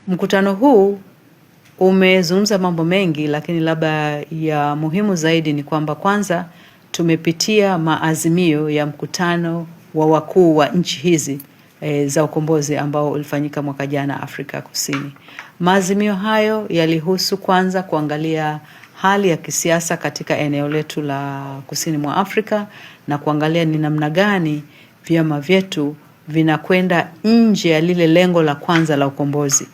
Mkutano huu umezungumza mambo mengi, lakini labda ya muhimu zaidi ni kwamba kwanza tumepitia maazimio ya mkutano wa wakuu wa nchi hizi za ukombozi ambao ulifanyika mwaka jana Afrika Kusini. Maazimio hayo yalihusu kwanza kuangalia hali ya kisiasa katika eneo letu la kusini mwa Afrika na kuangalia ni namna gani vyama vyetu vinakwenda nje ya lile lengo la kwanza la ukombozi.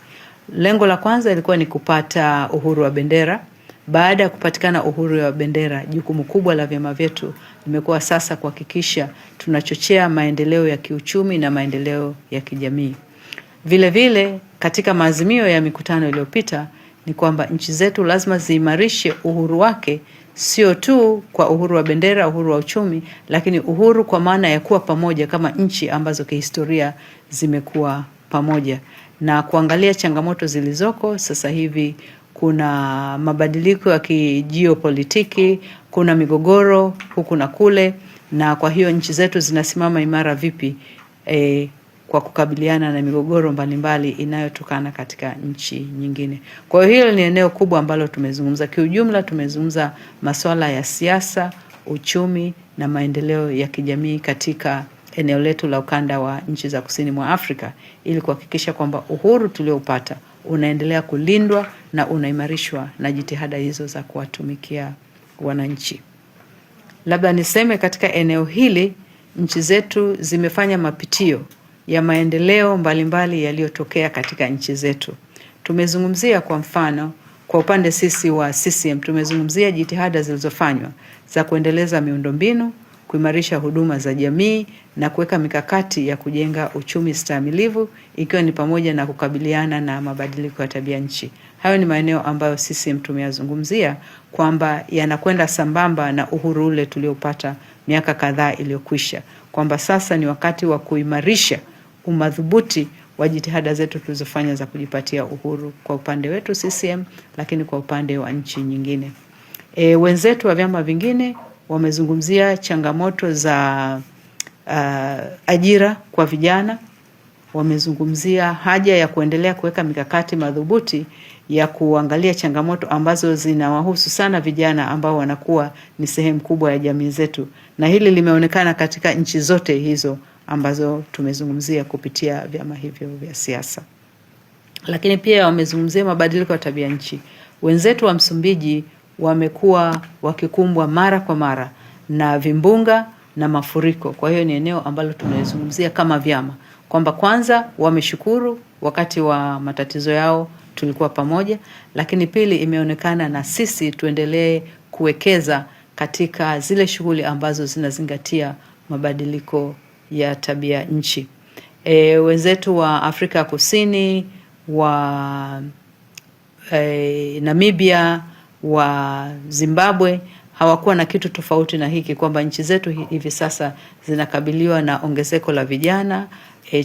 Lengo la kwanza ilikuwa ni kupata uhuru wa bendera. Baada ya kupatikana uhuru wa bendera, jukumu kubwa la vyama vyetu limekuwa sasa kuhakikisha tunachochea maendeleo ya kiuchumi na maendeleo ya kijamii. Vile vile katika maazimio ya mikutano iliyopita ni kwamba nchi zetu lazima ziimarishe uhuru wake, sio tu kwa uhuru wa bendera, uhuru wa uchumi, lakini uhuru kwa maana ya kuwa pamoja kama nchi ambazo kihistoria zimekuwa pamoja, na kuangalia changamoto zilizoko sasa hivi. Kuna mabadiliko ya kijiopolitiki, kuna migogoro huku na kule, na kwa hiyo nchi zetu zinasimama imara vipi kwa kukabiliana na migogoro mbalimbali inayotokana katika nchi nyingine. Kwa hiyo hilo ni eneo kubwa ambalo tumezungumza. Kiujumla tumezungumza masuala ya siasa, uchumi na maendeleo ya kijamii katika eneo letu la ukanda wa nchi za kusini mwa Afrika, ili kuhakikisha kwamba uhuru tulioupata unaendelea kulindwa na unaimarishwa na jitihada hizo za kuwatumikia wananchi. Labda niseme katika eneo hili nchi zetu zimefanya mapitio ya maendeleo mbalimbali yaliyotokea katika nchi zetu. Tumezungumzia kwa mfano kwa upande sisi wa CCM tumezungumzia jitihada zilizofanywa za kuendeleza miundombinu, kuimarisha huduma za jamii na kuweka mikakati ya kujenga uchumi stahimilivu, ikiwa ni pamoja na kukabiliana na mabadiliko ya tabia nchi. Hayo ni maeneo ambayo CCM tumeyazungumzia kwamba yanakwenda sambamba na uhuru ule tuliopata miaka kadhaa iliyokwisha, kwamba sasa ni wakati wa kuimarisha umadhubuti wa jitihada zetu tulizofanya za kujipatia uhuru kwa upande wetu CCM, lakini kwa upande wa nchi nyingine. Wenzetu wa vyama vingine wamezungumzia changamoto za ajira kwa vijana, wamezungumzia haja ya kuendelea kuweka mikakati madhubuti ya kuangalia changamoto ambazo zinawahusu sana vijana ambao wanakuwa ni sehemu kubwa ya jamii zetu, na hili limeonekana katika nchi zote hizo ambazo tumezungumzia kupitia vyama hivyo vya siasa. Lakini pia wamezungumzia mabadiliko ya tabia nchi. Wenzetu wa Msumbiji wamekuwa wakikumbwa mara kwa mara na vimbunga na mafuriko. Kwa hiyo ni eneo ambalo tunazungumzia kama vyama kwamba kwanza wameshukuru wakati wa matatizo yao tulikuwa pamoja, lakini pili imeonekana na sisi tuendelee kuwekeza katika zile shughuli ambazo zinazingatia mabadiliko ya tabia nchi. Wenzetu wa Afrika Kusini, wa Namibia, wa Zimbabwe hawakuwa na kitu tofauti na hiki, kwamba nchi zetu hivi sasa zinakabiliwa na ongezeko la vijana,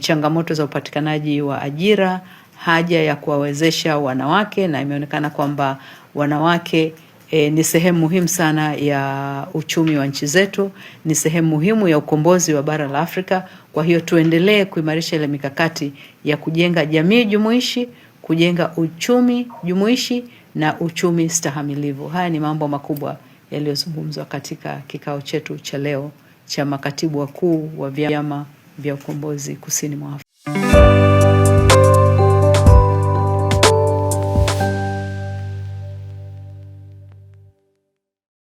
changamoto za upatikanaji wa ajira, haja ya kuwawezesha wanawake, na imeonekana kwamba wanawake ni sehemu muhimu sana ya uchumi wa nchi zetu, ni sehemu muhimu ya ukombozi wa bara la Afrika. Kwa hiyo tuendelee kuimarisha ile mikakati ya kujenga jamii jumuishi, kujenga uchumi jumuishi na uchumi stahamilivu. Haya ni mambo makubwa yaliyozungumzwa katika kikao chetu cha leo cha makatibu wakuu wa vyama vya ukombozi kusini mwa Afrika.